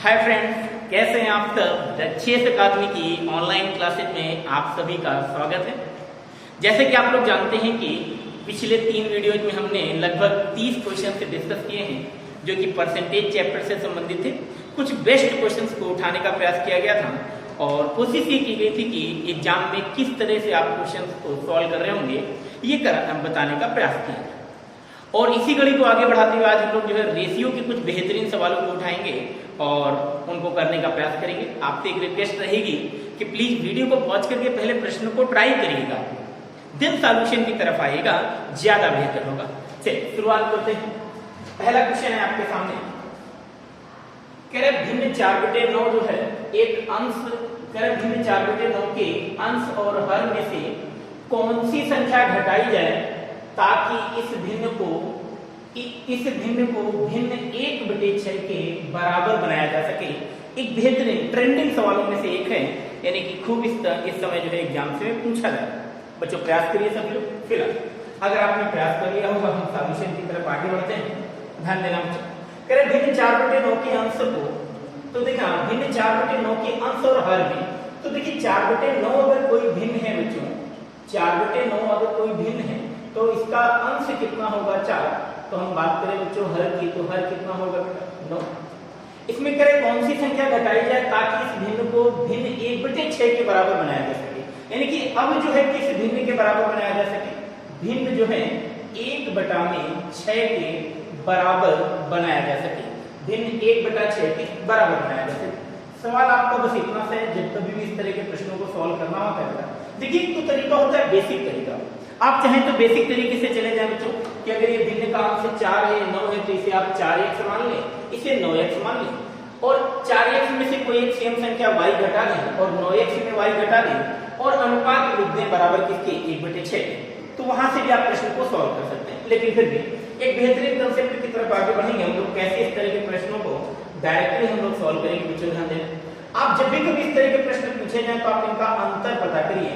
Hi friends, कैसे हैं आप सब। रक्षेस अकादमी की ऑनलाइन क्लासेज में आप सभी का स्वागत है। जैसे कि आप लोग जानते हैं कि पिछले 3 वीडियोज में हमने लगभग 30 क्वेश्चन से डिस्कस किए हैं जो कि परसेंटेज चैप्टर से संबंधित थे। कुछ बेस्ट क्वेश्चंस को उठाने का प्रयास किया गया था और कोशिश ये की गई थी कि एग्जाम में किस तरह से आप क्वेश्चंस को सॉल्व कर रहे होंगे ये बताने का प्रयास किया। और इसी कड़ी को आगे बढ़ाते हुए आज हम लोग जो है रेशियो के कुछ बेहतरीन सवालों को उठाएंगे और उनको करने का प्रयास करेंगे। आपसे एक रिक्वेस्ट रहेगी कि प्लीज वीडियो को पॉज करके पहले प्रश्न को ट्राई करिएगा, देन सॉल्यूशन की तरफ आइएगा, ज्यादा बेहतर होगा। चलिए शुरुआत करते हैं। पहला क्वेश्चन है आपके सामने, कह रहे भिन्न 4/9 जो है एक अंश, कह रहे भिन्न 4/9 के अंश और हर में से कौन सी संख्या घटाई जाए ताकि इस भिन्न को भिन्न 1/6 के बराबर बनाया जा सके। एक बेहतरीन ट्रेंडिंग सवालों में से एक है, यानी कि खूब इस समय जो है एग्जाम से पूछा जाए। बच्चों प्रयास करिए सभी लोग। फिलहाल अगर आपने प्रयास कर लिया होगा हम सॉल्यूशन की तरफ आगे बढ़ते हैं। ध्यान देना बच्चों, कह रहे भिन्न 4/9 के अंश को, तो देखा भिन्न 4/9 के अंश और हर में, तो देखिए 4/9 अगर कोई भिन्न है बच्चों, 4/9 अगर कोई भिन्न है तो इसका अंश कितना होगा 4। तो हम बात करें बच्चों हर की, तो हर कितना होगा बेटा 9। इसमें करें कौन सी संख्या घटाई जाए ताकि इस भिन्न को भिन्न 1/6 के बराबर बनाया जा सके। यानी कि अब जो है किस भिन्न के बराबर बनाया जा सके, भिन्न जो है 1/6 के बराबर बनाया जा सके, भिन्न 1/6 के बराबर बनाया जा सके। सवाल आपका बस इतना सा है, जब कभी भी इस तरह के प्रश्नों को सॉल्व करना होता है देखिए एक तो तरीका होता है बेसिक तरीका। आप चाहें तो बेसिक तरीके से चले जाएं बच्चों कि अगर ये भिन्न का अंश 4 है 9 है तो इसे आप 4x मान लें, इसे 9x मान लें और 4x में से कोई एक सेम संख्या y घटा लें और 9x में y घटा लें और अनुपात लिख दें बराबर किसके 1/6। तो वहां से भी आप प्रश्न को सॉल्व कर सकते हैं। लेकिन फिर भी एक बेहतरीन कंसेप्ट की तरफ आगे बढ़ेंगे हम लोग, कैसे इस तरह के प्रश्नों को डायरेक्टली हम लोग सॉल्व करेंगे। बच्चों ध्यान दें, आप जब भी कभी इस तरह के प्रश्न पूछे जाए तो आप इनका अंतर पता करिए।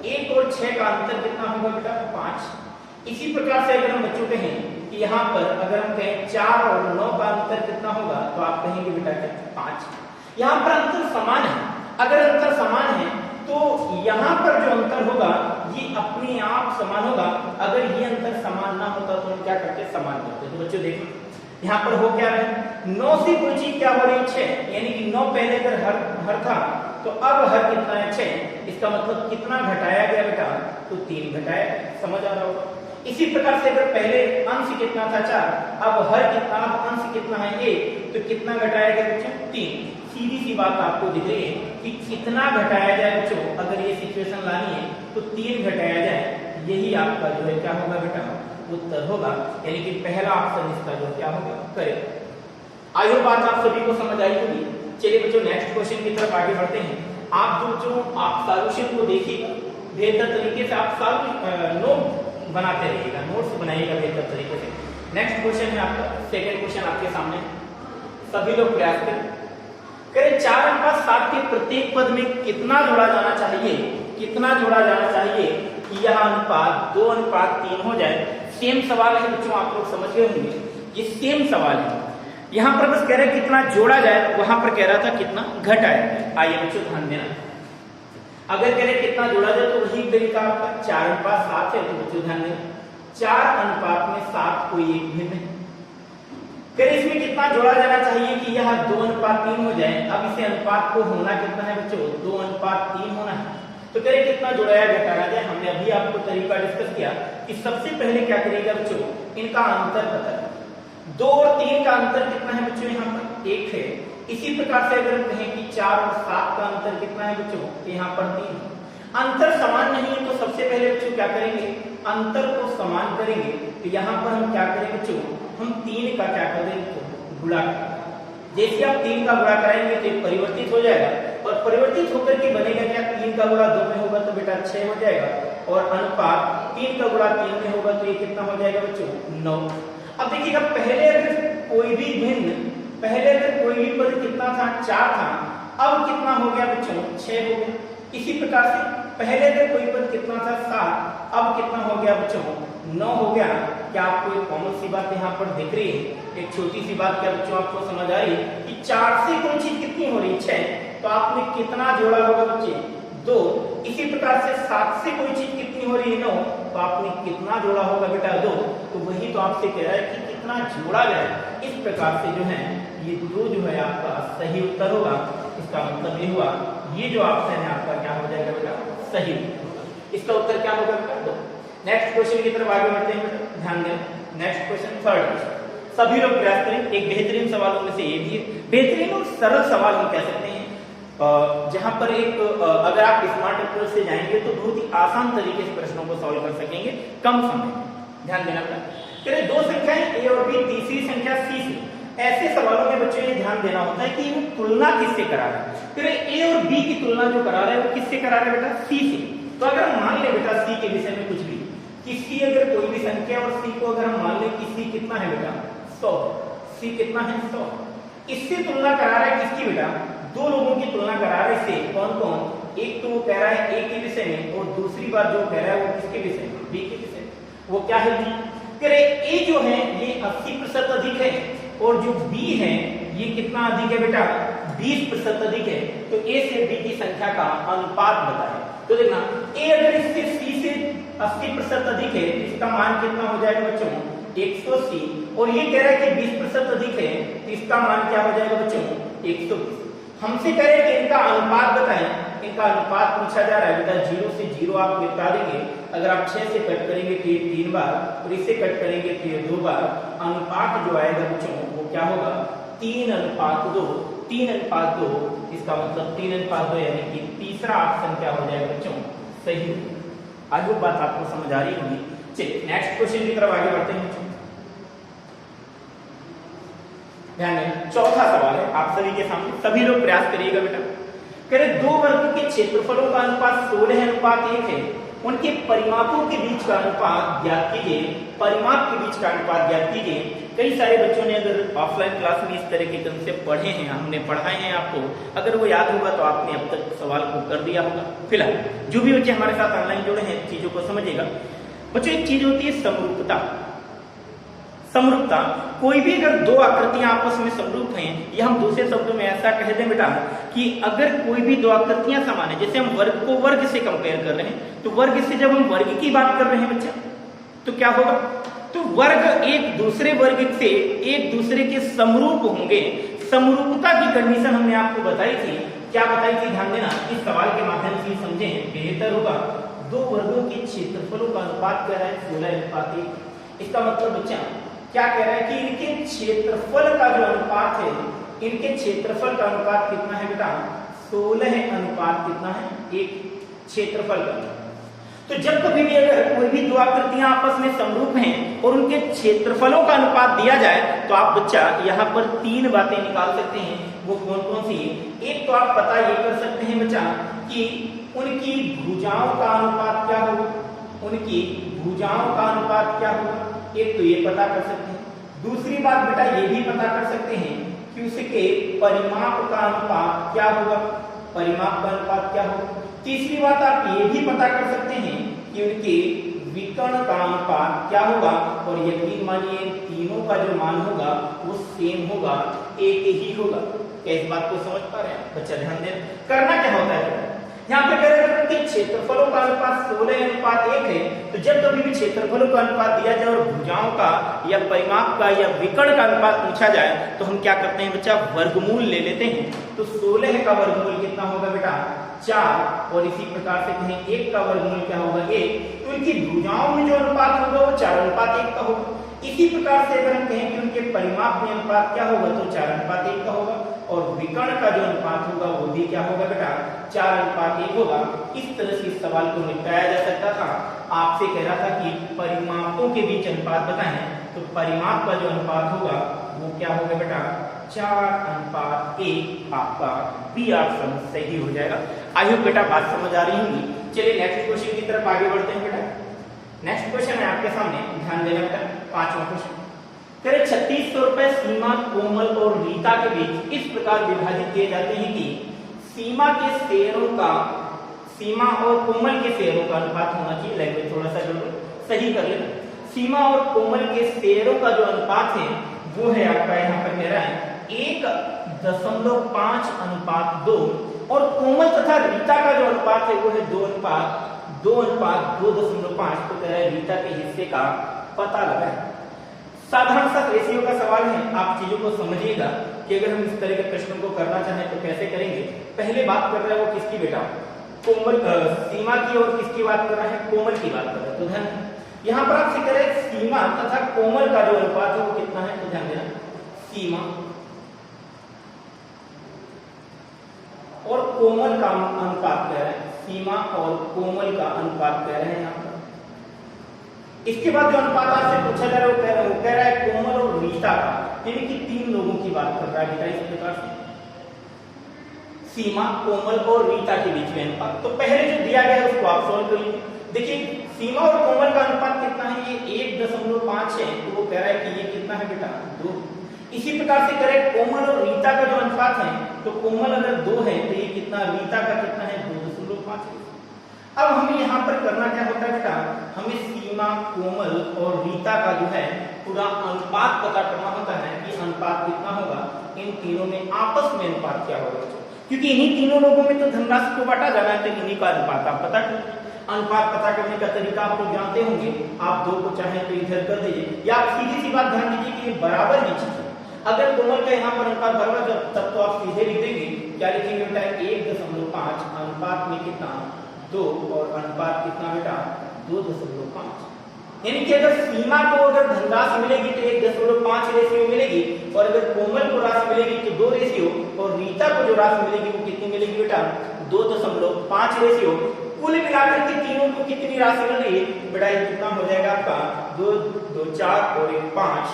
1 और 6 का अंतर कितना होगा बेटा 5। इसी प्रकार से अगर हम बच्चों कहें कि यहाँ पर अगर हम कहें 4 और 9 का अंतर कितना होगा तो आप कहेंगे बेटा 5। यहाँ पर अंतर समान है, अगर अंतर समान है तो यहाँ पर जो अंतर होगा ये अपने आप समान होगा। अगर ये अंतर समान ना होता तो हम क्या करते, समान करते। तो बच्चों देखो यहाँ पर हो क्या रहा है, 9 से कोई चीज क्या हो रही है 6, यानी कि 9 पहले अगर हर था तो अब हर कितना है 6। इसका मतलब कितना घटाया गया बेटा, तो 3 घटाया। समझ आ रहा होगा। इसी प्रकार से अगर पहले अंश कितना था 4, अब हर कितना, अब अंश कितना है 1, तो कितना घटाया गया बच्चों 3। सीधी सी बात आपको दिख रही है कि कितना घटाया जाए बच्चों, अगर ये सिचुएशन लानी है तो 3 घटाया जाए, यही आपका जो है क्या होगा बेटा उत्तर होगा। यानी कि पहला ऑप्शन इसका जो क्या होगा करेक्ट। आई होप बात आप सभी को समझ आई होगी। चलिए बच्चों नेक्स्ट क्वेश्चन की तरफ आगे बढ़ते हैं। आप जो आप सॉल्यूशन को देखिएगा बेहतर तरीके से, आप नोट बनाते रहिएगा, नोट्स बनाइएगा बेहतर तरीके से। नेक्स्ट क्वेश्चन है आपका, सेकंड क्वेश्चन आपके सामने, सभी लोग प्रयास करें। 4/7 के प्रत्येक पद में कितना जोड़ा जाना चाहिए, कितना जोड़ा जाना चाहिए कि यह अनुपात 2:3 हो जाए। सेम सवाल है बच्चों, आप लोग समझ गए होंगे, ये सेम सवाल है। यहाँ पर बस कह रहे कितना जोड़ा जाए, वहां पर कह रहा था कितना घटाया। आइए बच्चों ध्यान देना, अगर कह रहे कितना जोड़ा जाए तो वही तरीका आपका 4/7 है। तो बच्चों ध्यान देना 4:7 कोई एक भिन्न है। फिर इसमें कितना जोड़ा जाना चाहिए कि यह 2:3 हो जाए। अब इसे अनुपात को होना कितना है बच्चों, 2:3 होना है। तो कह रहे कितना जोड़ाया घटाया जाए। हमने अभी आपको तरीका डिस्कस किया कि सबसे पहले क्या करेगा बच्चों, इनका अंतर पता है। 2 और 3 का अंतर कितना है बच्चों, यहाँ पर 1 है। इसी प्रकार से अगर कहें कि 4 और 7 का अंतर कितना है बच्चों, यहाँ पर 3। अंतर समान नहीं है तो सबसे पहले बच्चों क्या करेंगे, अंतर को समान करेंगे। तो यहाँ पर हम क्या करेंगे बच्चों, हम 3 का क्या कर देंगे गुणा। जैसे आप 3 का गुणा कराएंगे तो परिवर्तित हो जाएगा और परिवर्तित होकर के बनेगा क्या, 3 का गुणा 2 में होगा तो बेटा 6 हो जाएगा और अनुपात 3 का गुणा 3 में होगा तो ये कितना हो जाएगा बच्चों 9। अब देखिएगा पहले अगर कोई भी पद कितना था 4 था, अब कितना हो गया बच्चों 6 हो गया। इसी प्रकार से पहले अगर कोई पद कितना था 7, अब कितना हो गया बच्चों 9 हो गया। क्या आपको एक कॉमन सी बात यहाँ पर दिख रही है? एक छोटी सी बात क्या बच्चों आपको समझ आ रही है कि 4 से कोई चीज कितनी हो रही? 6। तो आपने कितना जोड़ा होगा बच्चे? 2। इसी प्रकार से 7 से कोई चीज कितनी हो रही है? 9। तो आपने कितना जोड़ा होगा बेटा? 2। तो वही तो आपसे कह रहा है कि कितना जोड़ा जाए। इस प्रकार से जो है ये 2 जो है आपका सही उत्तर होगा। इसका मतलब ये हुआ ये जो ऑप्शन है आपका क्या हो जाएगा बेटा? सही होगा। इसका उत्तर क्या होगा बेटा? 2। नेक्स्ट क्वेश्चन की तरफ आगे बढ़ते हैं बेटा, ध्यान दें। Next question, third question. सभी लोग प्रयास करें। एक बेहतरीन सवालों में से ये भी है, बेहतरीन और सरल सवाल हम कह सकते हैं, जहां पर एक अगर आप स्मार्ट अप्रोच से जाएंगे तो बहुत ही आसान तरीके से प्रश्नों को सॉल्व कर सकेंगे कम समय में। ध्यान देना बेटा। फिर 2 संख्याएं ए और बी, तीसरी संख्या सी से। ऐसे सवालों में बच्चों ये ध्यान देना होता है कि वो तुलना किससे करा रहा है। फिर ए और बी की तुलना जो करा रहा है वो किससे करा रहा है बेटा? सी से। तो अगर हम मान ले बेटा सी के विषय में कुछ भी कि सी अगर कोई भी संख्या और सी को अगर हम मान ले कि सी कितना है बेटा? 100। सी कितना है? 100। इससे तुलना करा रहा है किसकी बेटा? 2 लोगों की तुलना करा रहा है इससे। कौन कौन? एक तो वो कह रहा है ए के विषय में और दूसरी बात जो कह रहा है वो किसके विषय में? बी के विषय में। वो क्या है? बी। ए जो है ये 80% अधिक है और जो बी है ये कितना अधिक है बेटा? 20% अधिक है। तो ए से बी की संख्या का अनुपात बताएं। तो देखना ए अगर इससे सी से 80% अधिक है तो इसका मान कितना हो जाएगा बच्चों? 180। और ये कह रहा है कि 20% अधिक है तो इसका मान क्या हो जाएगा बच्चों? 120। हमसे कह रहे हैं कि इनका अनुपात बताएं। इनका अनुपात पूछा जा रहा है बेटा। 0 से 0 आप निपटा देंगे। अगर आप 6 से कट करेंगे तो ये 3 बार और इससे कट करेंगे तो ये 2 बार। अनुपात जो आएगा बच्चों वो क्या होगा? 3:2। 3:2। इसका मतलब 3:2 यानी कि तीसरा ऑप्शन क्या हो जाएगा बच्चों? सही। आगे बात आपको समझ आ रही होगी। चलिए नेक्स्ट क्वेश्चन की तरफ आगे बढ़ते हैं बच्चों। ध्यान दें, चौथा सवाल है आप सभी के सामने, सभी लोग प्रयास करिएगा बेटा। कह रहे 2 वर्गों के क्षेत्रफलों का अनुपात 16:1 है। उनके परिमापों के बीच का अनुपात ज्ञात कीजिए। परिमाप के बीच का अनुपात ज्ञात कीजिए। कई सारे बच्चों ने अगर ऑफलाइन क्लास में इस तरह के कंसेप्ट पढ़े हैं, हमने पढ़ाए हैं आपको, अगर वो याद होगा तो आपने अब तक सवाल को कर दिया होगा। फिलहाल जो भी बच्चे हमारे साथ ऑनलाइन जुड़े हैं चीजों को समझिएगा। बच्चों एक चीज होती है समरूपता। समरूपता, कोई भी अगर 2 आकृतियां आपस में समरूप हैं, या हम दूसरे शब्दों में ऐसा कह दें बेटा कि अगर कोई भी 2 आकृतियां समान है, जैसे हम वर्ग को वर्ग से कंपेयर कर रहे हैं, तो वर्ग से जब हम वर्ग की बात कर रहे हैं बच्चे तो क्या होगा? तो वर्ग एक दूसरे वर्ग से एक दूसरे के समरूप होंगे। समरूपता की कंडीशन हमने आपको बताई थी। क्या बताई थी? ध्यान देना, इस सवाल के माध्यम से समझें बेहतर होगा। 2 वर्गों के क्षेत्रफलों का अनुपात कह रहा है 16:1। इसका मतलब बच्चा क्या कह रहा है कि इनके क्षेत्रफल का जो अनुपात है, इनके क्षेत्रफल का अनुपात कितना है बेटा? 16:1 कितना है? 1 क्षेत्रफल का। तो जब कभी भी अगर कोई भी 2 आकृतियां आपस में समरूप हैं और उनके क्षेत्रफलों का अनुपात दिया जाए तो आप बच्चा यहाँ पर 3 बातें निकाल सकते हैं। वो कौन कौन सी? एक तो आप पता ये कर सकते हैं बच्चा कि उनकी भुजाओं का अनुपात क्या होगा। उनकी भुजाओं का अनुपात क्या होगा? एक तो ये पता कर सकते हैं। दूसरी बात बेटा ये भी पता कर सकते हैं कि उसके परिमाप का अनुपात क्या होगा। परिमाप का अनुपात क्या होगा। तीसरी बात आप ये भी पता कर सकते हैं कि उनके विकर्ण का अनुपात क्या होगा। और यकीन मानिए तीनों का जो मान होगा वो सेम होगा, एक ही होगा। क्या इस बात को समझ पा रहे हैं बच्चा? ध्यान दें, करना क्या होता है यहाँ पे कह रहे हैं कि क्षेत्रफलों का अनुपात 16:1 है। तो जब कभी भी क्षेत्रफलों का अनुपात दिया जाए और भुजाओं का या परिमाप का या विकर्ण का अनुपात पूछा जाए तो हम क्या करते हैं बच्चा? वर्गमूल ले लेते हैं। तो 16 का वर्गमूल कितना होगा बेटा? 4। और इसी प्रकार से कहें 1 का वर्गमूल क्या होगा? 1। तो इनकी भुजाओं में जो अनुपात होगा वो 4:1 का होगा। इसी प्रकार से अगर हम कहें कि उनके परिमाप में अनुपात क्या होगा तो 4:1 का होगा। और विकर्ण का जो अनुपात होगा वो भी क्या होगा बेटा? 4:1 होगा। इस तरह से इस सवाल को निपटाया जा सकता था। आपसे कह रहा था कि परिमापों के बीच अनुपात बताएं, तो परिमाप का जो अनुपात होगा वो क्या होगा बेटा? 4:1। आपका बी ऑप्शन सही हो जाएगा। आई होप बेटा बात समझ आ रही होगी। चलिए नेक्स्ट क्वेश्चन की तरफ आगे बढ़ते हैं बेटा। नेक्स्ट क्वेश्चन है आपके सामने, ध्यान देना बेटा। 5वां क्वेश्चन, 3600 रुपए सीमा, कोमल और रीता के बीच इस प्रकार विभाजित किए जाते हैं कि सीमा के शेयरों का, सीमा और कोमल के शेयरों का अनुपात होना चाहिए। लैंग्वेज थोड़ा सा सही कर लेना। सीमा और कोमल के शेयरों का जो अनुपात है वो है आपका यहाँ पर कह रहा है 1.5:2 और कोमल तथा रीता का जो अनुपात है वो है 2:2:2.5। तो कह रहा है रीता के हिस्से का पता लगाएं। साधारण सा रेशियो का सवाल है, आप चीजों को समझिएगा कि अगर हम इस तरह के प्रश्नों को करना चाहें तो कैसे करेंगे। पहले बात कर रहा है वो किसकी बेटा, कोमल सीमा की, और किसकी बात कर रहा है, कोमल की बात कर रहा है। तो ध्यान यहाँ पर आपसे कह रहे हैं सीमा तथा कोमल का जो अनुपात है वो कितना है, तो ध्यान देना सीमा और कोमल का अनुपात कह रहे हैं, सीमा और कोमल का अनुपात कह रहे हैं यहाँ पर। इसके बाद जो अनुपात आपसे पूछा जा रहा है वो कह रहा है कोमल और रीता का, यानी कि 3 लोगों की बात कर रहा है बेटा। इस प्रकार से सीमा, कोमल और रीता के बीच में अनुपात, तो पहले जो दिया गया है उसको आप सॉल्व करिए। देखिए सीमा और कोमल का अनुपात कितना है, ये 1.5 है, तो वो कह रहा है कि ये कितना है बेटा 2। इसी प्रकार से करें कोमल और रीता का जो अनुपात है, तो कोमल अगर 2 है तो ये कितना, रीता का कितना है 2.5। अब हमें यहाँ पर करना क्या होता है बेटा, हमें सीमा, कोमल और रीता का जो है पूरा अनुपात पता करना होता है कि अनुपात कितना होगा, इन तीनों में आपस में अनुपात क्या होगा, क्योंकि इन्हीं तीनों लोगों में तो धनराशि को बांटा जाना है, तो इन्हीं का अनुपात आप पता करिए। अनुपात पता करने का तरीका आप लोग जानते होंगे, आप 2 को चाहे तो इधर कर दीजिए, या आप सीधी सी बात ध्यान दीजिए कि ये बराबर की चीज है। अगर कोमल का यहाँ पर अनुपात बराबर तब तो आप सीधे लिख देंगे, क्या लिखेंगे बेटा 1.5 अनुपात में कितना 2 और अनुपात कितना बेटा 2.5। यानी कि अगर सीमा को अगर धनराशि मिलेगी तो 1.5 रेशियो मिलेगी, और अगर कोमल को राशि मिलेगी तो 2 रेशियो, और रीता को जो राशि मिलेगी वो कितनी मिलेगी बेटा 2.5 रेशियो। कुल मिलाकर के तीनों को कितनी राशि मिल रही है बेटा, ये कितना हो जाएगा आपका 2 2 4 और 1 5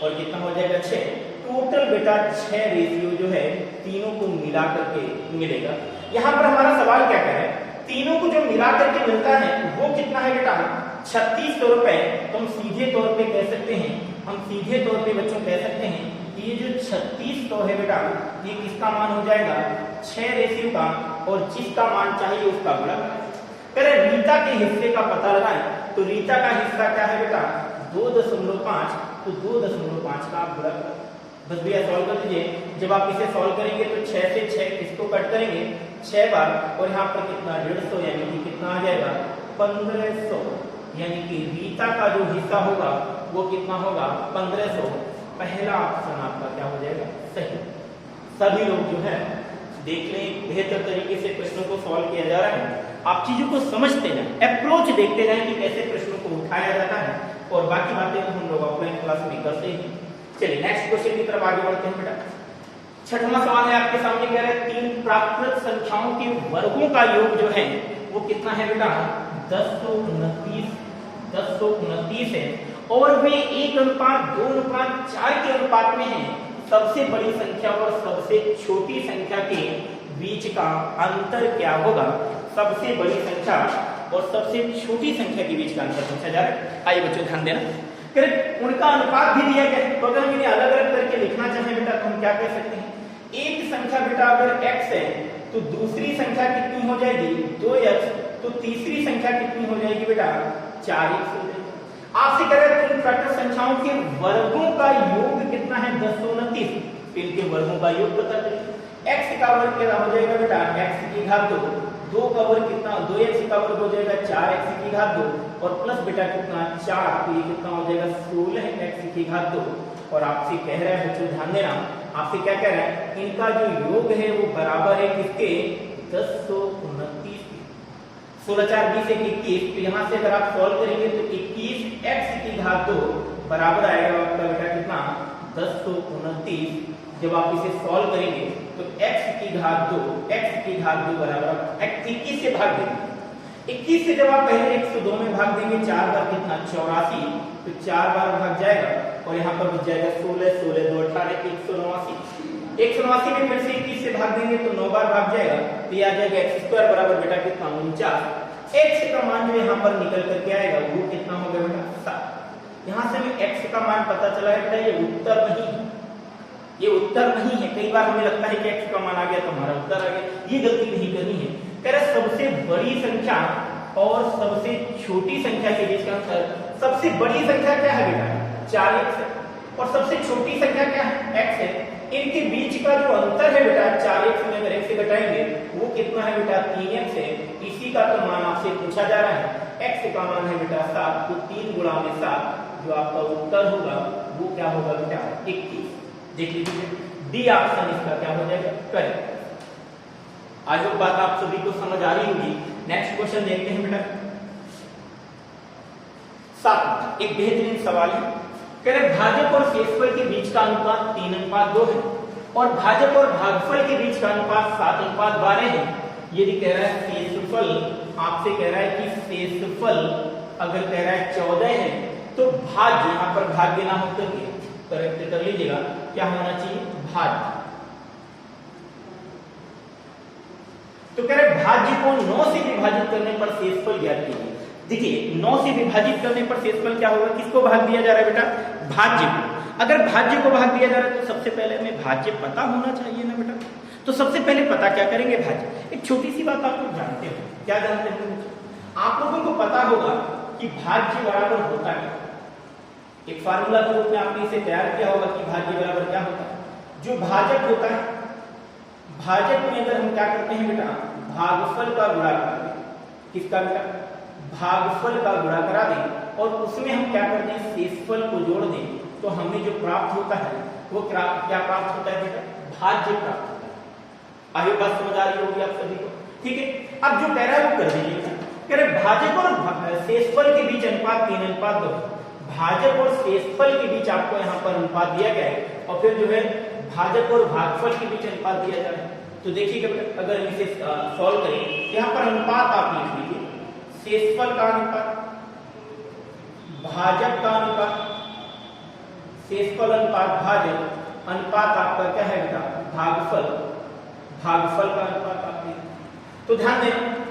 और कितना हो जाएगा 6। टोटल बेटा 6 रेशियो जो है तीनों को मिला करके मिलेगा। यहाँ पर हमारा सवाल क्या है, तीनों को जो मिला करके मिलता है वो कितना है बेटा 3600 रुपए। तो हम सीधे तौर पे कह सकते हैं, बच्चों कह सकते हैं कि ये जो 3600 है बेटा, ये किसका मान हो जाएगा 6 रेशियो का, और जिसका मान चाहिए उसका गुणा करें। रीता के हिस्से का पता लगाएं, तो रीता का हिस्सा क्या है बेटा 2.5, तो 2.5 का आप गुणा करें। बस भैया सॉल्व कर दीजिए। जब आप इसे सॉल्व करेंगे तो 6 से 6 इसको कट करेंगे 6 बार, और यहाँ पर कितना 150, यानी कि कितना आ जाएगा 1500, यानी कि रीता का जो हिस्सा होगा वो कितना होगा 1500। पहला ऑप्शन आपका क्या हो जाएगा सही। सभी लोग जो है देख लें, बेहतर तरीके से प्रश्नों को सॉल्व किया जा रहा है, आप चीजों को समझते जाएं, अप्रोच देखते जाएं कि कैसे प्रश्नों को उठाया जाता है, और बाकी बातें तो हम लोग ऑफलाइन क्लास में करते ही। चलिए नेक्स्ट क्वेश्चन की तरफ आगे बढ़ते हैं बेटा। छठवां सवाल है आपके सामने, कह रहे हैं 3 प्राकृत संख्याओं के वर्गों का योग जो है वो कितना है बेटा 1029 है, और वे 1:2:4 के अनुपात में है। सबसे बड़ी संख्या और सबसे छोटी संख्या के बीच का अंतर क्या होगा। सबसे बड़ी संख्या और सबसे छोटी संख्या के बीच का अंतर पूछा जा रहा है। आइए बच्चों ध्यान देना, उनका अनुपात भी दिया गया है, तो अगर हम इन्हें अलग अलग करके लिखना चाहें बेटा तो हम क्या कह सकते हैं, एक संख्या बेटा अगर x है तो दूसरी संख्या कितनी हो जाएगी 2x, तो तीसरी संख्या कितनी हो जाएगी बेटा 4x हो जाएगी। आपसे कह रहे हैं इन प्राकृत संख्याओं के वर्गों का योग कितना है 1029, इनके वर्गों का योग पता करें। x का वर्ग क्या हो जाएगा बेटा x की घात 2 का वर्ग कितना 2x का वर्ग हो जाएगा 4x की घात 2, और प्लस बेटा कितना 4, तो ये कितना हो जाएगा 16x की घात 2। और आपसे कह रहा है बच्चों ध्यान देना, आपसे क्या कह रहा है, इनका जो योग है वो बराबर है किसके 1029। 16 4 20 21, तो यहाँ से अगर आप सॉल्व करेंगे तो 21x की घात 2 बराबर आएगा आपका बेटा कितना 1029। जब आप इसे सॉल्व करेंगे तो x की घात 2 बराबर 21 से भाग देंगे। 21 से जब आप पहले 102 में भाग देंगे 4 बार कितना 84, तो 4 बार भाग जाएगा, और यहाँ पर बच जाएगा 16 16 2 18 189 में फिर से 21 से भाग देंगे तो 9 बार भाग जाएगा, तो ये आ जाएगा x² बराबर बेटा कितना 49। x का मान जो यहाँ पर निकल करके आएगा वो कितना होगा बेटा 7। यहाँ से हमें x का मान पता चला है बेटा, ये उत्तर नहीं है। कई बार हमें लगता है कि x का मान आ गया तो हमारा उत्तर आ गया, ये गलती नहीं करनी है। कह रहे सबसे बड़ी संख्या और सबसे छोटी संख्या के बीच का अंतर सबसे बड़ी संख्या क्या है बेटा 4x है, और सबसे छोटी संख्या क्या है x है। इनके बीच का जो अंतर है बेटा 4x में अगर x से घटाएंगे वो कितना है बेटा 3x है। इसी का तो मान आपसे पूछा जा रहा है। x का मान है बेटा 7, तो 3 गुणा में 7, जो आपका उत्तर होगा वो क्या होगा बेटा 21। देख लीजिए डी ऑप्शन इसका क्या हो जाएगा करेक्ट। आज वो बात आप सभी को समझ आ रही होगी। नेक्स्ट क्वेश्चन देखते हैं बेटा 7, एक बेहतरीन सवाल है। कह रहे भाजक और शेषफल के बीच का अनुपात 3:2 है और भाजक और भागफल के बीच का अनुपात 7:12 है। यदि कह रहा है शेषफल, आपसे कह रहा है कि शेषफल अगर कह रहा है 14 है तो भाज्य, यहां पर भाग्य ना होकर के करेक्ट कर लीजिएगा, क्या होना चाहिए भाज्य। तो कह रहे भाज्य को 9 से विभाजित करने पर शेषफल ज्ञात कीजिए। देखिए 9 से विभाजित करने पर शेषफल क्या होगा, किसको भाग दिया जा रहा है बेटा भाज्य को। अगर भाज्य को भाग दिया जा रहा है तो सबसे पहले हमें भाज्य पता होना चाहिए ना बेटा। तो सबसे पहले पता क्या करेंगे भाज्य। एक छोटी सी बात आप लोग जानते हो, क्या जानते हो, आप लोगों को पता होगा कि भाज्य बराबर होता है। एक फार्मूला के रूप में आपने इसे तैयार किया होगा कि भाज्य बराबर क्या होता है। जो भाजक होता है, भाजक में अगर हम क्या करते हैं बेटा भागफल का गुणा करा दें, किसका बेटा भागफल का गुणा करा दें, और उसमें हम क्या करते हैं शेषफल को जोड़ दें, तो हमें जो प्राप्त होता है वो क्या प्राप्त होता है बेटा भाज्य प्राप्त होता है। आगे बात समझ आ रही होगी आप सभी को, ठीक है। अब जो कह रहा है वो कर दीजिएगा। कह रहे भाजक और शेषफल के बीच अनुपात 3:2 है। भाजक और शेषफल के बीच आपको यहाँ पर अनुपात दिया गया है, और फिर जो है भाजक और भागफल के बीच अनुपात दिया जा रहा है। तो देखिएगा बेटा अगर इसे सॉल्व करें, यहाँ पर अनुपात आप लिख लीजिए, शेषफल का अनुपात, भाजक का अनुपात, शेषफल अनुपात भाजक, अनुपात आपका क्या है बेटा भागफल, भागफल का अनुपात आप लिख। तो ध्यान दें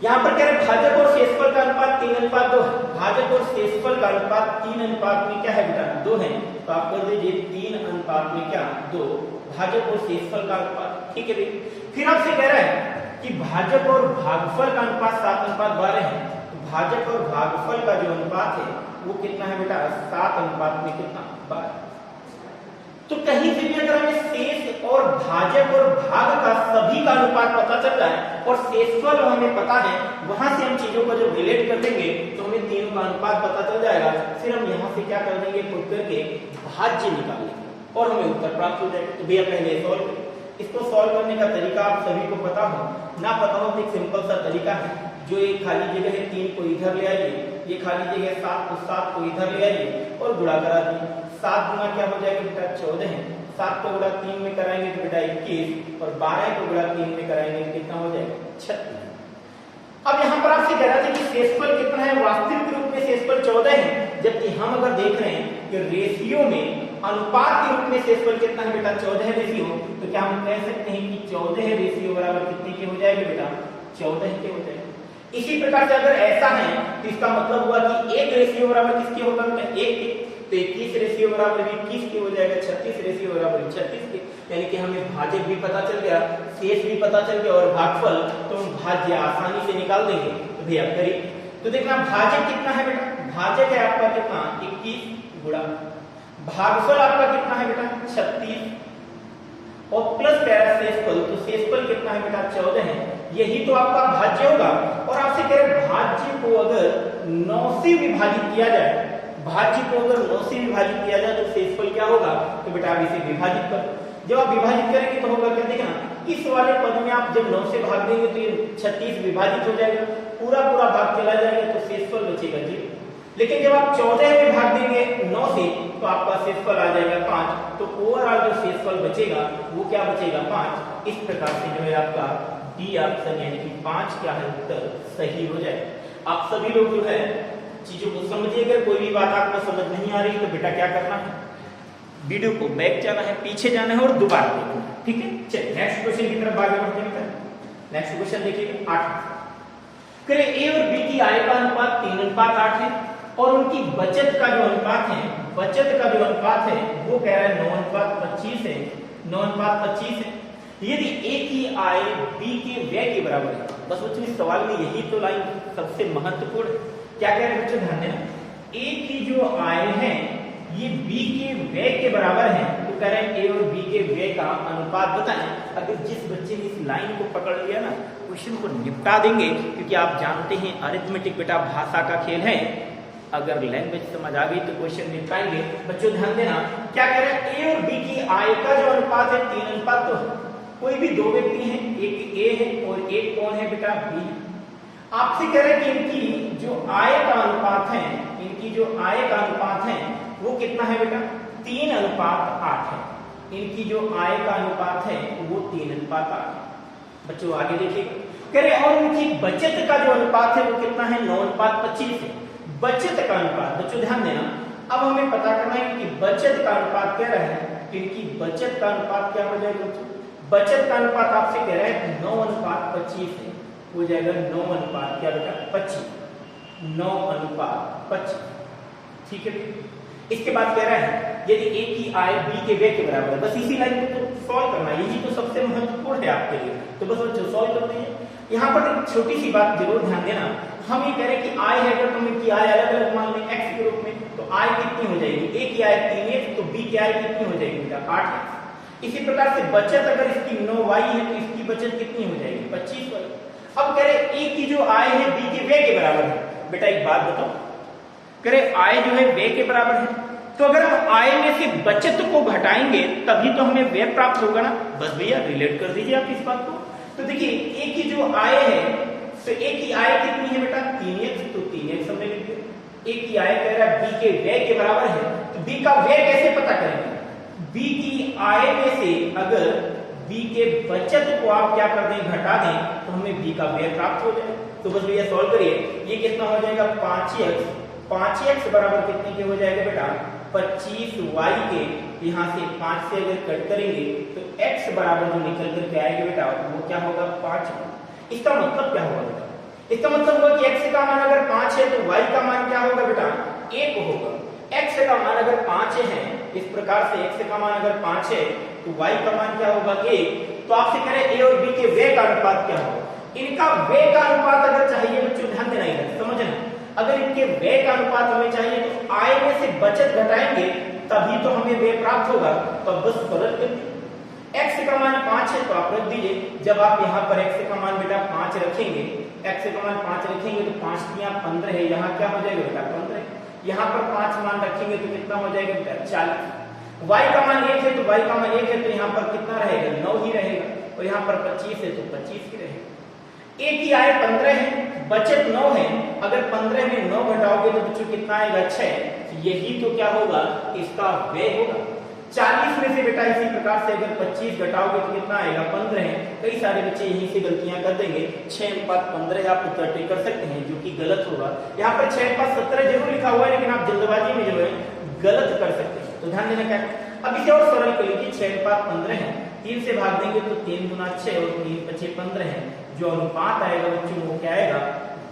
यहां पर कह रहे भाजक और शेषफल का अनुपात 3:2 है। भाजक और शेषफल का अनुपात 3 में क्या है बेटा 2 है। तो आप कर दीजिए 3 में क्या 2, भाजक और शेषफल का अनुपात, ठीक है भाई। फिर आपसे कह रहा है कि भाजक और भागफल का अनुपात 7:12 है। तो भाजक और भागफल का जो अनुपात है वो कितना है बेटा 7 में कितना 12। तो कहीं से भी अगर हमें शेष और भाजक और भाग का सभी का अनुपात पता चल रहा है और शेषफल हमें पता है, वहां से हम चीजों को जब रिलेट कर देंगे तो हमें तीनों का अनुपात पता चल जाएगा। फिर हम यहाँ से क्या कर देंगे पुट करके भाज्य निकाल लेंगे और हमें उत्तर प्राप्त हो जाएगा। तो भैया पहले सॉल्व करें। इसको सॉल्व करने का तरीका आप सभी को पता हो ना पता हो तो एक सिंपल सा तरीका है। जो एक खाली जगह है 3 को इधर ले आइए, ये खाली जगह 7 को इधर ले आइए और गुणा करा दिए। 7 गुना क्या हो जाएगा बेटा 14 है। 7 को गुणा 3 में कराएंगे तो बेटा 21, और 12 को गुणा 3 में कराएंगे तो कितना हो जाएगा 36। अब यहाँ पर आपसे कह रहा था कि शेषफल कितना है, वास्तविक रूप में शेषफल 14 है, जबकि हम अगर देख रहे हैं कि रेशियो में अनुपात के रूप में शेषफल कितना है बेटा 14 रेशियो। तो क्या हम कह सकते हैं कि 14 रेशियो बराबर कितने के हो जाएंगे बेटा 14 के हो जाएंगे। इसी प्रकार से अगर ऐसा है तो इसका मतलब हुआ कि 1 रेशियो बराबर किसके होगा बेटा 1 के। तो 21 रेशियो बराबर 21 के हो जाएगा, 36 रेशियो बराबर 36 के। यानी कि हमें भाजक भी पता चल गया, शेष भी पता चल गया और भागफल तो हम भाज्य आसानी से निकाल देंगे। तो भैया करिए। तो देखना भाजक कितना है बेटा, भाजक है आपका कितना 21 गुणा, भागफल आपका कितना है बेटा 36 और प्लस शेषफल, तो शेषफल कितना है बेटा 14 है। यही तो आपका भाज्य होगा। और आपसे कह रहे भाज्य को अगर 9 से विभाजित किया जाए, भाज्य को अगर 9 से विभाजित किया जाए तो शेषफल क्या होगा। तो बेटा आप इसे विभाजित करो। जब आप विभाजित करेंगे तो होगा क्या, देखना इस वाले पद में आप जब 9 से भाग देंगे तो ये 36 विभाजित हो जाएगा, पूरा भाग चला जाएगा तो शेषफल बचेगा 0। लेकिन जब आप 14 में भाग देंगे 9 से तो आपका शेषफल आ जाएगा 5। तो ओवरऑल जो शेषफल बचेगा वो क्या बचेगा 5। इस प्रकार से जो है आपका डी ऑप्शन यानी कि 5 क्या है उत्तर सही हो जाए। आप सभी लोग जो है चीजों को समझिए। अगर कोई भी बात आपको समझ नहीं आ रही तो बेटा क्या करना है, वीडियो को बैक जाना है, पीछे जाना है और दोबारा देखना, ठीक है। चलिए नेक्स्ट क्वेश्चन की तरफ आगे बढ़ते हैं। नेक्स्ट क्वेश्चन देखिए 8। करे ए और बी की आय का अनुपात 3:8 है और उनकी बचत का जो अनुपात है, बचत का जो अनुपात है वो कह रहा है 9:25 है, 9:25 है। यदि ए की आय बी के व्यय के बराबर है। बस बच्चों इस सवाल में यही तो लाइन सबसे महत्वपूर्ण। क्या कह रहे हैं बच्चों ध्यान देना, ए की जो आय है ये बी के व्यय के बराबर है, तो कह रहे हैं ए और बी के व्यय का अनुपात बताएं। अगर जिस बच्चे ने इस लाइन को पकड़ लिया ना, क्वेश्चन को निपटा देंगे, क्योंकि आप जानते हैं अरिथमेटिक बेटा भाषा का खेल है। अगर लैंग्वेज समझ आ गई तो क्वेश्चन निपटाएंगे। बच्चों ध्यान देना, क्या कह रहे हैं, ए और बी की आय का जो अनुपात है 3 अनुपात 2। कोई भी दो व्यक्ति हैं, एक ए है और एक कौन है बेटा, बी है। आपसे कह रहे हैं कि इनकी जो आय का अनुपात है, इनकी जो आय का अनुपात है वो कितना है बेटा, 3 अनुपात 8 है। इनकी जो आय का अनुपात है वो 3 अनुपात 8। बच्चों आगे देखिए, कह रहे और इनकी बचत का जो अनुपात है वो कितना है, 9 अनुपात 25 है। बचत का अनुपात, बच्चों ध्यान देना, अब हमें पता करना है कि बचत का अनुपात क्या रहा है, इनकी बचत का अनुपात क्या हो जाएगा बच्चों। बचत का अनुपात आपसे कह रहा है 9 अनुपात 25 है, हो जाएगा 9 अनुपात क्या बेटा, 25। 9 अनुपात 25, ठीक है। इसके बाद कह रहा है यदि ए की आय बी के व्यय के बराबर है। बस इसी लाइन को तो सॉल्व करना है, यही तो सबसे महत्वपूर्ण है आपके लिए। तो बस बच्चों सॉल्व कर दीजिए। यहाँ पर एक छोटी सी बात जरूर ध्यान देना, हम ये कह रहे हैं कि आय है, अगर तुम इनकी आय अलग अलग मान लें x के रूप में, तो आय कितनी हो जाएगी, ए की आय 3x, तो बी की आय कितनी हो जाएगी बेटा, 8x। इसी प्रकार से बचत अगर इसकी 9y है तो इसकी बचत कितनी हो जाएगी, 25y। अब कह रहे ए की जो आय है बी के व्यय के बराबर है। बेटा एक बात बताओ, कह रहे आय जो है व्यय के बराबर है, तो अगर हम आय में से बचत को घटाएंगे तभी तो हमें व्यय प्राप्त होगा ना। बस भैया रिलेट कर दीजिए आप इस बात को। तो देखिए ए की जो आय है, तो ए की आय कितनी है बेटा, 3x, तो 3x हमने लिख दिया। ए की आय कह रहा है बी के व्यय के बराबर है, तो बी का व्यय कैसे पता करेंगे, बी की आय में से अगर बी के बचत को आप क्या कर दें, घटा दें, तो हमें बी का व्यय प्राप्त हो जाए। तो बस भैया सॉल्व करिए, ये कितना हो जाएगा, 5x। 5x बराबर कितने के हो जाएगा बेटा, 25y के। यहाँ से 5 से अगर कट करेंगे तो x बराबर जो निकल करके आएगा बेटा वो क्या होगा, 5। इसका मतलब क्या होगा बेटा, इसका मतलब होगा कि x का मान अगर 5 है तो y का मान क्या होगा बेटा, 1 होगा। x का मान अगर 5 है, इस प्रकार से x का मान अगर 5 है तो y का मान क्या होगा, 1। तो आपसे कह रहे हैं a और b के व्यय का अनुपात क्या होगा। इनका व्यय का अनुपात अगर चाहिए बच्चों ध्यान देना, इधर समझना, अगर इनके व्यय का अनुपात हमें चाहिए तो आय में से बचत घटाएंगे तभी तो हमें व्यय प्राप्त होगा। तो बस पलट कर दीजिए, x का मान 5 है तो आप रख दीजिए। जब आप यहाँ पर x का मान बेटा 5 रखेंगे, x का मान 5 रखेंगे तो 5 तियां 15 है, यहाँ क्या हो जाएगा बेटा 15। यहाँ पर 5 मान रखेंगे तो कितना हो जाएगा बेटा 40। y का मान 1 है तो y का मान 1 है तो यहाँ पर कितना रहेगा, 9 ही रहेगा, और यहाँ पर 25 है तो 25 ही रहेगा। ए की आय 15 है, बचत 9 है, अगर 15 में 9 घटाओगे तो बच्चों कितना आएगा, 6। यही तो क्या होगा, इसका व्यय होगा। 40 में से बेटा इसी प्रकार से अगर 25 घटाओगे तो कितना आएगा, 15 है। कई सारे बच्चे यहीं से गलतियां कर देंगे, 6:15 आप उत्तर कर सकते हैं, जो कि गलत होगा। यहाँ पर 6:17 जरूर लिखा हुआ है, लेकिन आप जल्दबाजी में जो है गलत कर सकते हैं, तो ध्यान देना क्या। अब इसे और सरल कर लीजिए, 6:15 है, 3 से भाग देंगे तो 3 गुना 6 और 3 × 15 है। जो अनुपात आएगा बच्चों वो क्या आएगा,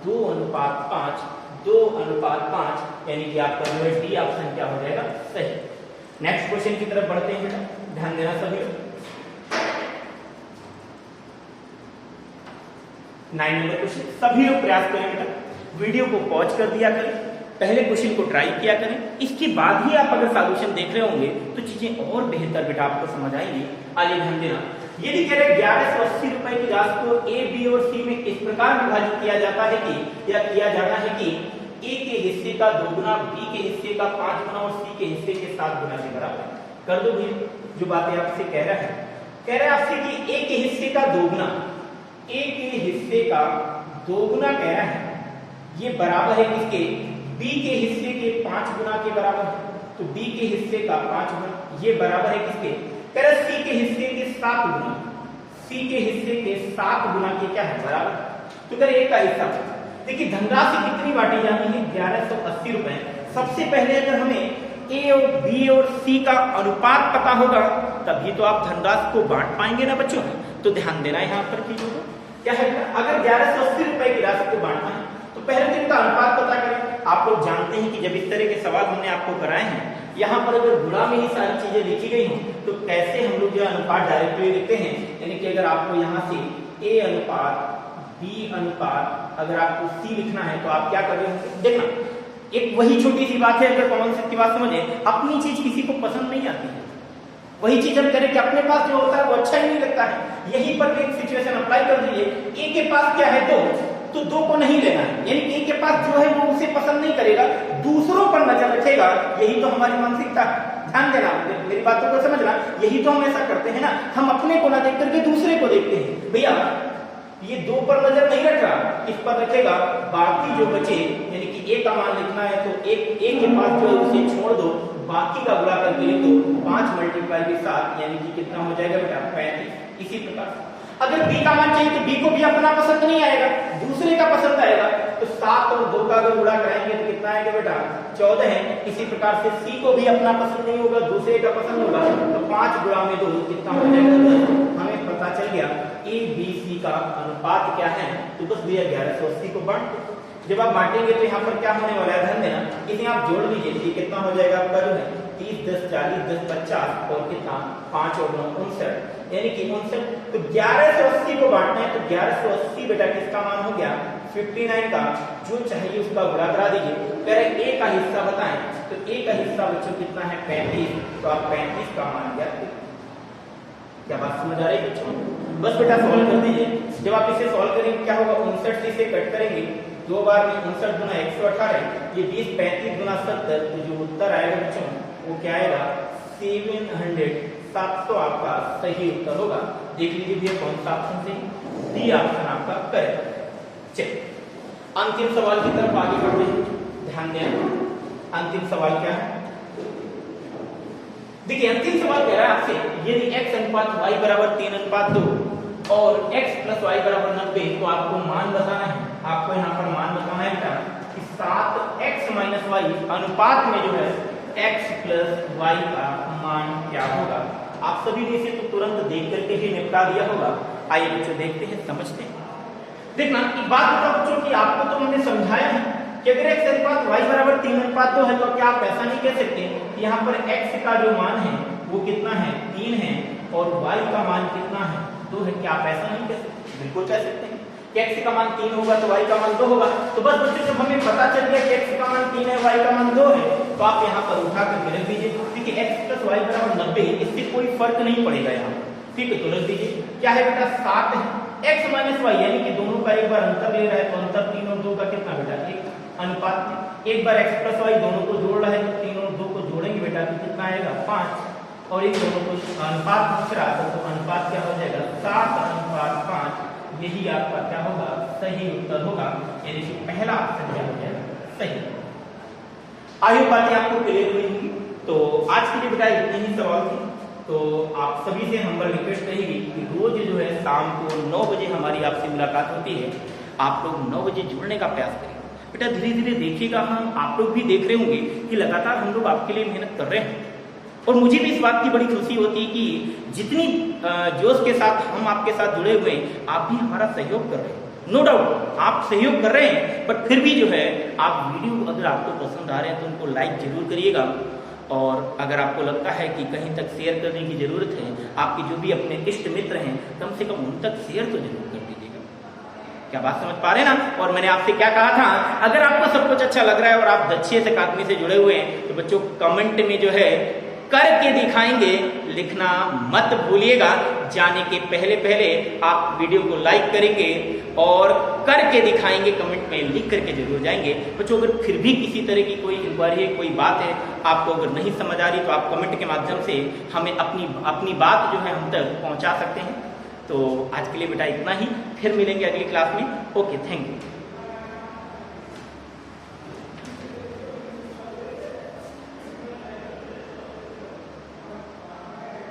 2:5। 2:5, यानी कि आपका जो है डी ऑप्शन क्या हो जाएगा, सही। नेक्स्ट क्वेश्चन की तरफ बढ़ते हैं बेटा, ध्यान देना सभी। 9 नंबर क्वेश्चन, सभी लोग प्रयास करें बेटा, वीडियो को पॉज कर दिया करें, पहले क्वेश्चन को ट्राई किया करें, इसके बाद ही आप अगर सॉल्यूशन देख रहे होंगे तो चीजें और बेहतर बेटा आपको समझ आएंगी। आइए ध्यान देना, यदि कह रहे 1180 रुपए की राशि को ए, बी और सी में इस प्रकार विभाजित किया जाता है कि, या किया जाना है कि ए के हिस्से का 2 गुना, बी के हिस्से का 5 गुना और सी के हिस्से के 7 गुना के बराबर। कर दो भैया जो बातें आपसे कह रहा है, कह रहे आपसे कि ए के हिस्से का 2 गुना, ए के हिस्से का 2 गुना कह रहा है, ये बराबर है किसके, बी के हिस्से के 5 गुना के बराबर है। तो बी के हिस्से का 5 गुना ये बराबर है किसके, कह रहे सी के हिस्से के 7 गुना, सी के हिस्से के 7 गुना के क्या है, बराबर। तो कह रहे एक का हिस्सा, देखिए धनराशि कितनी बांटी जानी है, 1180 रुपए। सबसे पहले अगर हमें ए और बी और सी का अनुपात पता होगा तभी तो आप धनराशि को बांट पाएंगे ना बच्चों। तो ध्यान देना यहाँ पर चीजों को, क्या है, अगर 1180 रुपए की राशि को बांटना है तो पहले तो इनका अनुपात पता करें। आप लोग जानते हैं कि जब इस तरह के सवाल हमने आपको कराए हैं, यहाँ पर अगर गुणा में ही सारी चीजें लिखी गई हो तो कैसे हम लोग जो अनुपात डायरेक्टली लिखते हैं, यानी कि अगर आपको यहाँ से ए अनुपात बी अनुपात अगर आपको सी लिखना है तो आप क्या कर रहे होंगे, देखना एक वही छोटी सी बात है, अगर कॉमन सेंस की बात समझे, अपनी चीज किसी को पसंद नहीं आती है, वही चीज हम करें कि अपने पास जो होता है वो अच्छा ही नहीं लगता है। यहीं पर एक सिचुएशन अप्लाई कर दीजिए, ए के पास क्या है दो, तो दो को नहीं लेना है, यानी ए के पास जो है वो उसे पसंद नहीं करेगा, दूसरों पर नजर रखेगा। यही तो हमारी मानसिकता है, ध्यान देना, मेरी बातों को समझना। यही तो हम ऐसा करते हैं ना, हम अपने को ना देख करके दूसरे को देखते हैं। भैया ये दो पर नजर नहीं रख रहा, इस पर रखेगा, बाकी जो बचे यानी कि ए का मान लिखना है तो एक ए के पास जो है उसे छोड़ दो, बाकी का गुणा करके लिख दो 5 मल्टीप्लाई बाई 7 यानी कि कितना हो जाएगा बेटा 35। इसी प्रकार अगर बी का मान चाहिए तो बी को भी अपना पसंद नहीं आएगा, दूसरे का पसंद आएगा, तो 7 और 2 का अगर गुणा कराएंगे तो कितना आएगा बेटा 14 है। इसी प्रकार से सी को भी अपना पसंद नहीं होगा, दूसरे का पसंद होगा, तो 5 गुणा में 2 कितना हो जाएगा 10। हमें पता चल गया ए बी सी का अनुपात क्या है, तो 10 दिया 1180 को बांट। जब आप बांटेंगे तो यहाँ पर क्या होने वाला है, ध्यान देना, इसे आप जोड़ लीजिए, कितना हो जाएगा आपका जो है 30 10 40 10 50 और कितना 5 और 9 59 यानी कि 59। तो 1180 को बांटना है तो 1180 बेटा किसका मान हो गया 59 का, जो चाहिए उसका गुणा करा दीजिए। कह रहे ए का हिस्सा बताएं, तो ए का हिस्सा बच्चों कितना है 35, तो आप 35 का मान गया। क्या बात समझ आ रही है बच्चों? बस बेटा सॉल्व कर दीजिए। जब आप इसे सॉल्व करेंगे क्या होगा, 59 से इसे कट करेंगे, 2 बार में 59 गुना 118, ये 20 35 गुना 70, तो जो उत्तर आएगा बच्चों वो क्या आएगा 700 आपका सही उत्तर होगा। देख लीजिए भैया कौन सा ऑप्शन सही, डी ऑप्शन आपका करेक्ट। चलिए अंतिम सवाल की तरफ आगे बढ़ते हैं, ध्यान दें अंतिम सवाल क्या है। देखिए अंतिम सवाल कह रहा है आपसे, यदि x अनुपात y बराबर 3:2 और x प्लस y बराबर 90, तो आपको मान बताना है। आपको यहाँ पर मान बताना है बेटा कि 7x माइनस y अनुपात में जो है x प्लस y का मान क्या होगा। आप सभी ने इसे तो तुरंत देख करके ही निपटा दिया होगा। आइए बच्चों देखते हैं, समझते हैं। देखना एक बात बताओ बच्चों कि आपको तो हमने समझाया है कि अगर x अनुपात y बराबर 3:2 है, तो क्या आप ऐसा नहीं कह सकते कि यहाँ पर x का जो मान है वो कितना है 3 है और y का मान कितना है 2 है। क्या आप ऐसा नहीं कह सकते? बिल्कुल कह सकते हैं कि x का मान 3 होगा तो y का मान 2 होगा। तो बस बच्चों जब हमें पता चल गया कि x का मान 3 है y का मान 2 है, तो आप यहाँ पर उठा कर रख दीजिए। ठीक है, x प्लस y बराबर 90, इससे कोई फर्क नहीं पड़ेगा यहाँ। ठीक है, तो रख दीजिए। क्या है बेटा 7 है, x माइनस y यानी कि दोनों का एक बार अंतर ले रहा है, तो अंतर 3 और 2 का कितना बेटा 1 अनुपात में। एक बार x प्लस y दोनों को जोड़ रहा है, तो 3 और 2 को जोड़ेंगे बेटा तो कितना आएगा 5, और एक दोनों को अनुपात पूछ रहा है, तो अनुपात क्या हो जाएगा 7:5। यही आपका क्या होगा सही उत्तर होगा, यानी कि पहला ऑप्शन क्या हो जाएगा सही। आयु बातें आपको क्लियर हुई होंगी। तो आज के लिए बेटा इतने ही सवाल थे। तो आप सभी से हमारी रिक्वेस्ट रहेगी कि रोज जो है शाम को 9 बजे हमारी आपसे मुलाकात होती है, आप लोग 9 बजे जुड़ने का प्रयास करें। बेटा धीरे धीरे देखिएगा, हम आप लोग भी देख रहे होंगे कि लगातार हम लोग आपके लिए मेहनत कर रहे हैं, और मुझे भी इस बात की बड़ी खुशी होती है कि जितनी जोश के साथ हम आपके साथ जुड़े हुए हैं, आप भी हमारा सहयोग कर रहे हैं। नो डाउट आप सहयोग कर रहे हैं, बट फिर भी जो है आप वीडियो अगर आपको पसंद आ रहे हैं तो उनको लाइक जरूर करिएगा, और अगर आपको लगता है कि कहीं तक शेयर करने की जरूरत है, आपके जो भी अपने इष्ट मित्र हैं कम से कम उन तक शेयर तो जरूर कर दीजिएगा। क्या बात समझ पा रहे हैं ना? और मैंने आपसे क्या कहा था, अगर आपको सब कुछ अच्छा लग रहा है और आप दक्षिण से अकादमी से जुड़े हुए हैं, तो बच्चों कमेंट में जो है करके दिखाएंगे लिखना मत भूलिएगा। जाने के पहले पहले आप वीडियो को लाइक करेंगे और करके दिखाएंगे, कमेंट में लिख करके जरूर जाएंगे। बच्चों अगर फिर भी किसी तरह की कोई इंक्वायरी है, कोई बात है आपको अगर नहीं समझ आ रही, तो आप कमेंट के माध्यम से हमें अपनी बात जो है हम तक पहुंचा सकते हैं। तो आज के लिए बेटा इतना ही, फिर मिलेंगे अगली क्लास में। Okay, thank you.